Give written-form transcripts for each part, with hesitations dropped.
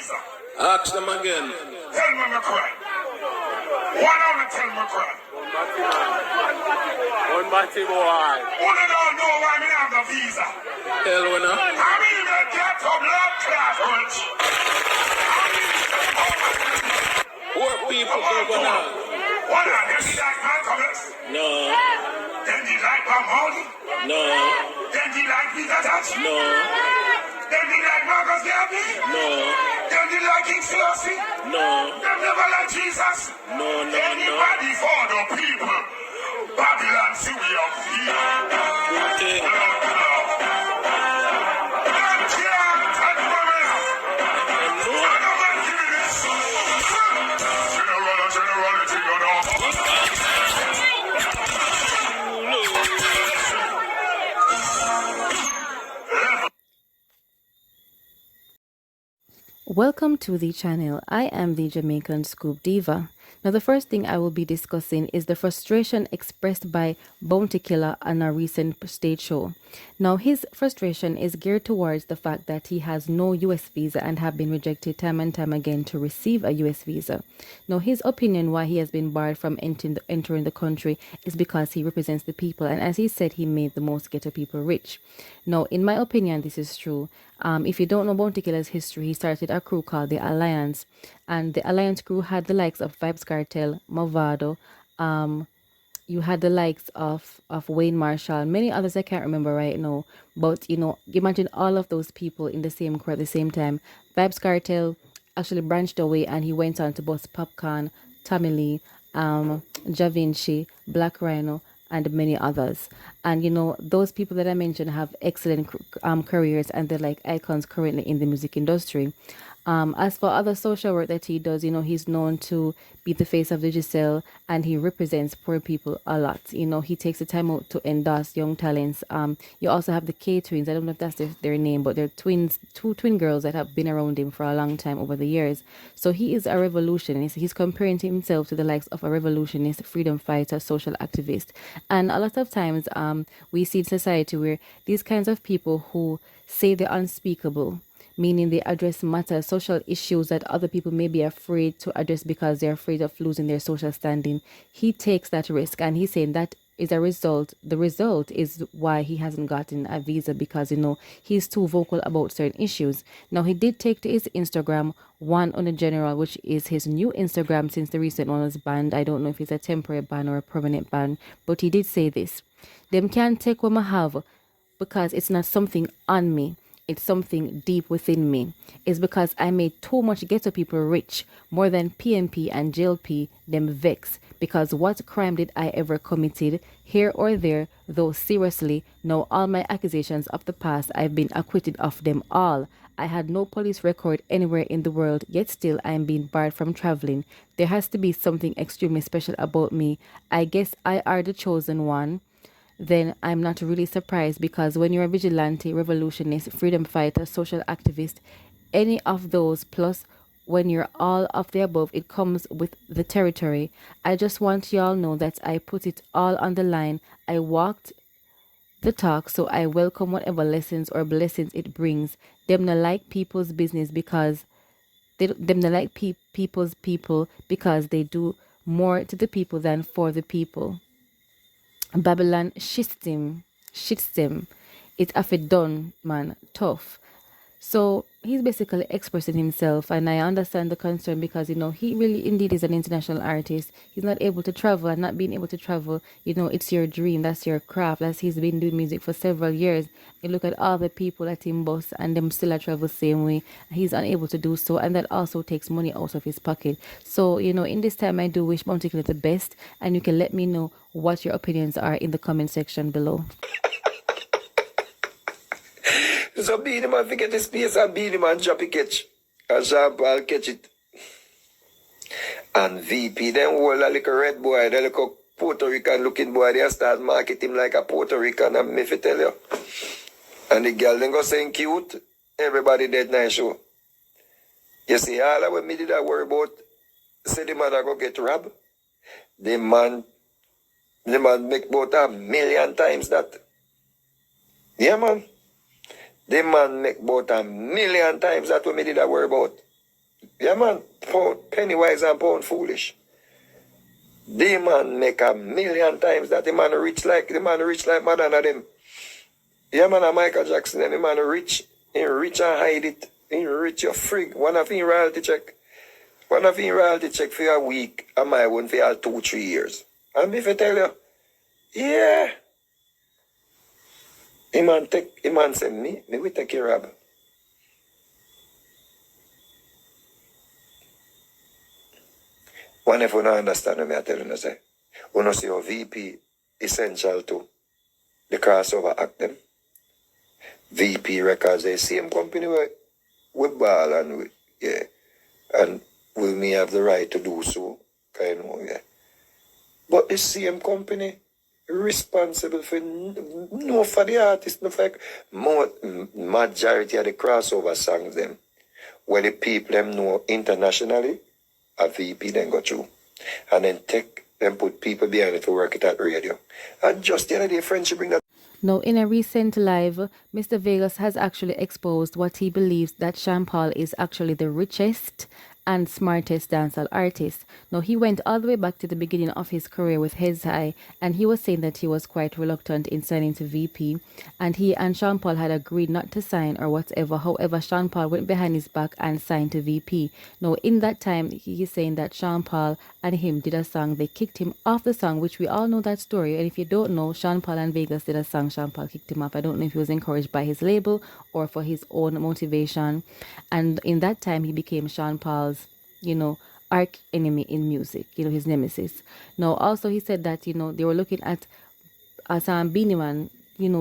visa. Ask them again. Tell me my cry. One of them tell me cry. One batty boy. One don't know why me have the visa. Tell me now. I mean the get of blood class rich. Poor people go on. One of them did like Malcolm X. No. Then did like Pamoli. No. Then did like Peter Touch. No. Then did like Marcus Garvey. No. Then did like King Selassie. No. Them never like Jesus. No. Anybody for the people. Babylon, see we are fear. Okay. Welcome to the channel. I am the Jamaican Scoop Diva. Now, the first thing I will be discussing is the frustration expressed by Bounty Killer on a recent stage show. Now, his frustration is geared towards the fact that he has no US visa and have been rejected time and time again to receive a US visa. Now, his opinion why he has been barred from entering the country is because he represents the people, and as he said, he made the most ghetto people rich. Now, in my opinion, this is true. If you don't know Bounty Killer's history, he started a crew called the Alliance, and the Alliance crew had the likes of Vibes Cartel, Movado, you had the likes of Wayne Marshall, many others I can't remember right now, but imagine all of those people in the same crew at the same time. Vibes Cartel actually branched away and he went on to bust Popcorn, Tommy Lee, Javinci, Black Rhino, and many others. And those people that I mentioned have excellent careers, and they're like icons currently in the music industry. As for other social work that he does, he's known to be the face of the Giselle, and he represents poor people a lot. He takes the time out to endorse young talents. You also have the K-Twins. I don't know if that's their name, but they're twins, two twin girls that have been around him for a long time over the years. So he is a revolutionist. He's comparing himself to the likes of a revolutionist, freedom fighter, social activist. And a lot of times we see in society where these kinds of people who say the unspeakable, meaning they address matters, social issues that other people may be afraid to address because they're afraid of losing their social standing. He takes that risk, and he's saying that is a result. The result is why he hasn't gotten a visa, because he's too vocal about certain issues. Now, he did take to his Instagram one on the general, which is his new Instagram since the recent one was banned. I don't know if it's a temporary ban or a permanent ban, but he did say this: them can't take what I have because it's not something on me. It's something deep within me. It's because I made too much ghetto people rich, more than PMP and JLP, them vex. Because what crime did I ever committed, here or there, though seriously, now all my accusations of the past, I've been acquitted of them all. I had no police record anywhere in the world, yet still I am being barred from traveling. There has to be something extremely special about me. I guess I are the chosen one. Then I'm not really surprised, because when you're a vigilante, revolutionist, freedom fighter, social activist, any of those, plus when you're all of the above, it comes with the territory. I just want y'all know that I put it all on the line. I walked the talk, so I welcome whatever lessons or blessings it brings. Them not like people's business because them not like people's people because they do more to the people than for the people. Babylon shits him. It's a done, man, tough. So he's basically expressing himself, and I understand the concern because he really indeed is an international artist. He's not able to travel, and not being able to travel, it's your dream, that's your craft. He's been doing music for several years. You look at all the people at him bus, and them still travel the same way. He's unable to do so, and that also takes money out of his pocket. So in this time, I do wish Bounty Killer the best, and you can let me know what your opinions are in the comment section below. So Beanie Man forget the space and Beanie Man drop it catch. And Jean Paul catch it. And VP, them whole a little red boy, the little Puerto Rican looking boy, they start market him like a Puerto Rican, and me fi tell you. And the girl then go saying cute, everybody dead nice show. You see, all of what me did I worry about, say the man I go get robbed. The man make about 1,000,000 times that. Yeah, man. The man make about 1,000,000 times that what me did I worry about. Yeah, man, penny wise and pound foolish. The man make 1,000,000 times that. The man rich like Madonna them. Yeah, man, a Michael Jackson and the man rich. He rich and hide it. He rich your frig. One of him royalty check. One of him royalty check for a week and my one for 2-3 years. And if I tell you, yeah. The man say me will take your rob. One if you don't understand me, I tell you, say, you know see your VP essential to the crossover act them. VP Records, the same company with ball and with, yeah. And will me have the right to do so? Kind of, yeah. But the same company responsible for no for the artist, no for majority of the crossover songs them. Where the people them know internationally, a VP then go through. And then take them put people behind it to work it at radio. And just the other day, friendship bring that. Now, in a recent live, Mr. Vegas has actually exposed what he believes that Sean Paul is actually the richest and smartest dancehall artist. Now, he went all the way back to the beginning of his career with Heads High, and he was saying that he was quite reluctant in signing to VP, and he and Sean Paul had agreed not to sign or whatever. However, Sean Paul went behind his back and signed to VP. Now, in that time, he is saying that Sean Paul and him did a song. They kicked him off the song, which we all know that story. And if you don't know, Sean Paul and Vegas did a song. Sean Paul kicked him off. I don't know if he was encouraged by his label or for his own motivation. And in that time, he became Sean Paul's, arch enemy in music, his nemesis. Now, also, he said that, they were looking at Beenie Man,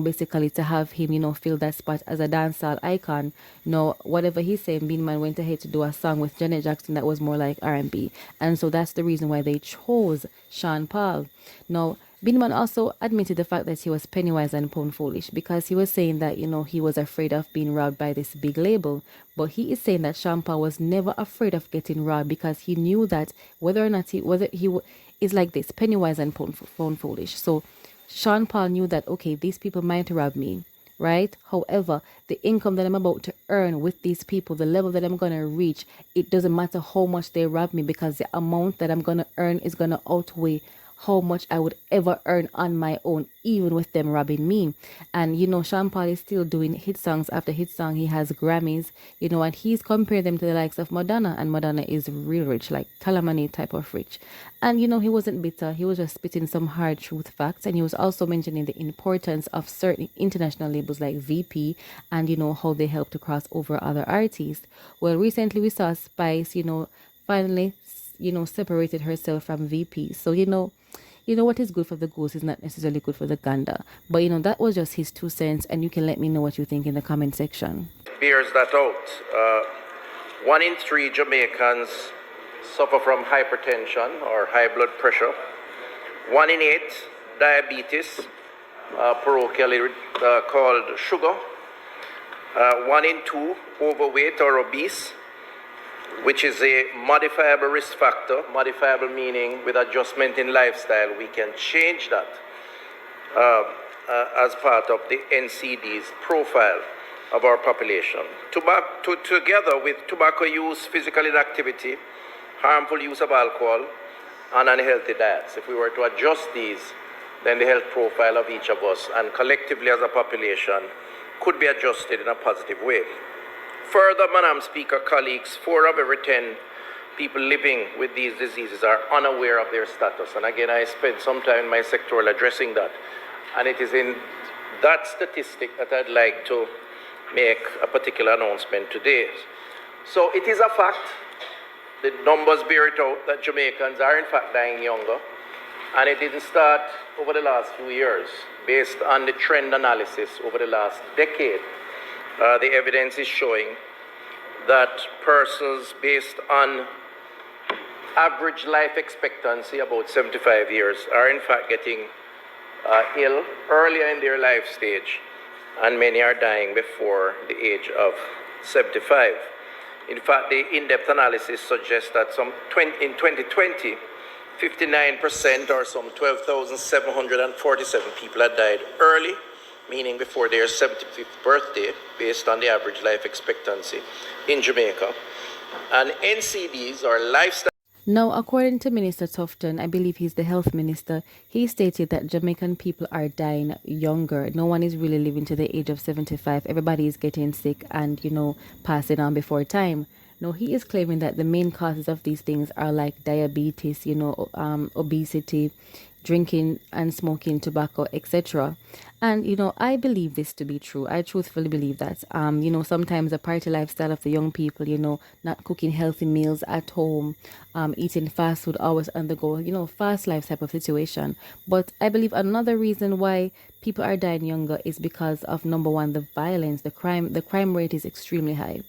basically to have him, fill that spot as a dancehall icon. Now, whatever he's saying, Beenie Man went ahead to do a song with Janet Jackson that was more like R&B. And so that's the reason why they chose Sean Paul. Now, Beenie Man also admitted the fact that he was penny wise and pound foolish, because he was saying that, he was afraid of being robbed by this big label. But he is saying that Sean Paul was never afraid of getting robbed, because he knew that whether or not he is like this, penny wise and pound foolish. So Sean Paul knew that, okay, these people might rob me, right? However, the income that I'm about to earn with these people, the level that I'm going to reach, it doesn't matter how much they rob me, because the amount that I'm going to earn is going to outweigh how much I would ever earn on my own, even with them robbing me. And, Sean Paul is still doing hit songs after hit song. He has Grammys, and he's compared them to the likes of Madonna. And Madonna is real rich, like Talamani type of rich. And, he wasn't bitter. He was just spitting some hard truth facts. And he was also mentioning the importance of certain international labels like VP and, how they help to cross over other artists. Well, recently we saw Spice, finally, separated herself from VP. So, what is good for the goose is not necessarily good for the gander. But, that was just his 2 cents, and you can let me know what you think in the comment section. Bears that out. 1 in 3 Jamaicans suffer from hypertension or high blood pressure. 1 in 8 diabetes, parochially called sugar. 1 in 2 overweight or obese, which is a modifiable risk factor. Modifiable meaning with adjustment in lifestyle, we can change that as part of the NCD's profile of our population. Together with tobacco use, physical inactivity, harmful use of alcohol, and unhealthy diets. If we were to adjust these, then the health profile of each of us and collectively as a population could be adjusted in a positive way. Further, Madam Speaker, colleagues, 4 of every 10 people living with these diseases are unaware of their status. And again, I spent some time in my sectoral addressing that. And it is in that statistic that I'd like to make a particular announcement today. So it is a fact, the numbers bear it out, that Jamaicans are in fact dying younger. And it didn't start over the last few years. Based on the trend analysis over the last decade, the evidence is showing that persons based on average life expectancy, about 75 years, are in fact getting ill earlier in their life stage, and many are dying before the age of 75. In fact, the in-depth analysis suggests that in 2020, 59% or some 12,747 people had died early, meaning before their 75th birthday, based on the average life expectancy in Jamaica. And NCDs or lifestyle. Now, according to Minister Tufton, I believe he's the health minister, he stated that Jamaican people are dying younger. No one is really living to the age of 75. Everybody is getting sick and, passing on before time. Now, he is claiming that the main causes of these things are like diabetes, obesity, drinking and smoking tobacco, etc. And I believe this to be true. I truthfully believe that. Sometimes the party lifestyle of the young people, not cooking healthy meals at home, eating fast food always on the go, fast life type of situation. But I believe another reason why people are dying younger is because of, number one, the violence, the crime rate is extremely high.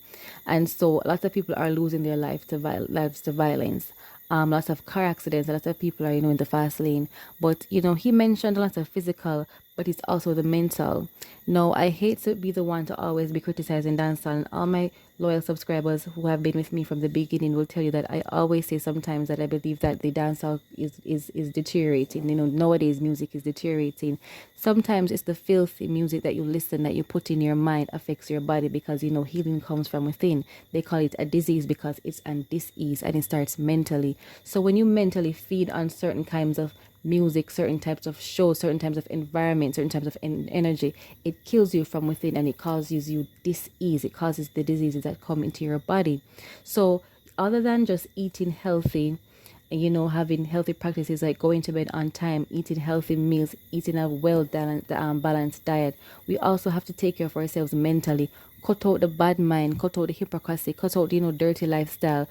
And so lots of people are losing their lives to violence. Lots of car accidents, lots of people are, in the fast lane. But, he mentioned lots of physical, but it's also the mental. Now, I hate to be the one to always be criticizing dancehall, and all my loyal subscribers who have been with me from the beginning will tell you that I always say sometimes that I believe that the dancehall is deteriorating. Nowadays music is deteriorating. Sometimes it's the filthy music that you listen, that you put in your mind affects your body because, healing comes from within. They call it a disease because it's a disease and it starts mentally. So when you mentally feed on certain kinds of music, certain types of shows, certain types of environment, certain types of energy, it kills you from within and it causes you dis-ease. It causes the diseases that come into your body. So other than just eating healthy and having healthy practices like going to bed on time, eating healthy meals, eating a balanced diet, we also have to take care of ourselves mentally. Cut out the bad mind, cut out the hypocrisy, cut out, dirty lifestyle.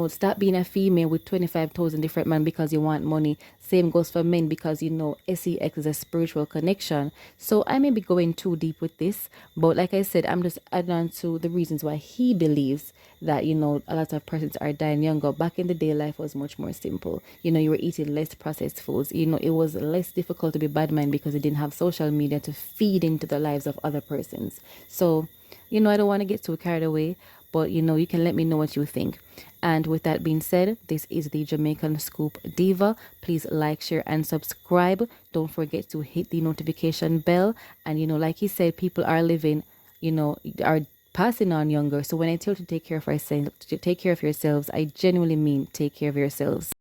Stop being a female with 25,000 different men because you want money. Same goes for men because, sex is a spiritual connection. So I may be going too deep with this, but like I said, I'm just adding on to the reasons why he believes that, a lot of persons are dying younger. Back in the day, life was much more simple. You were eating less processed foods. It was less difficult to be bad mind because you didn't have social media to feed into the lives of other persons. So, I don't want to get too carried away, but you can let me know what you think. And with that being said, this is the Jamaican Scoop Diva. Please like, share, and subscribe. Don't forget to hit the notification bell. And like he said, people are living, are passing on younger. So when I tell you to take care of yourselves, I genuinely mean take care of yourselves.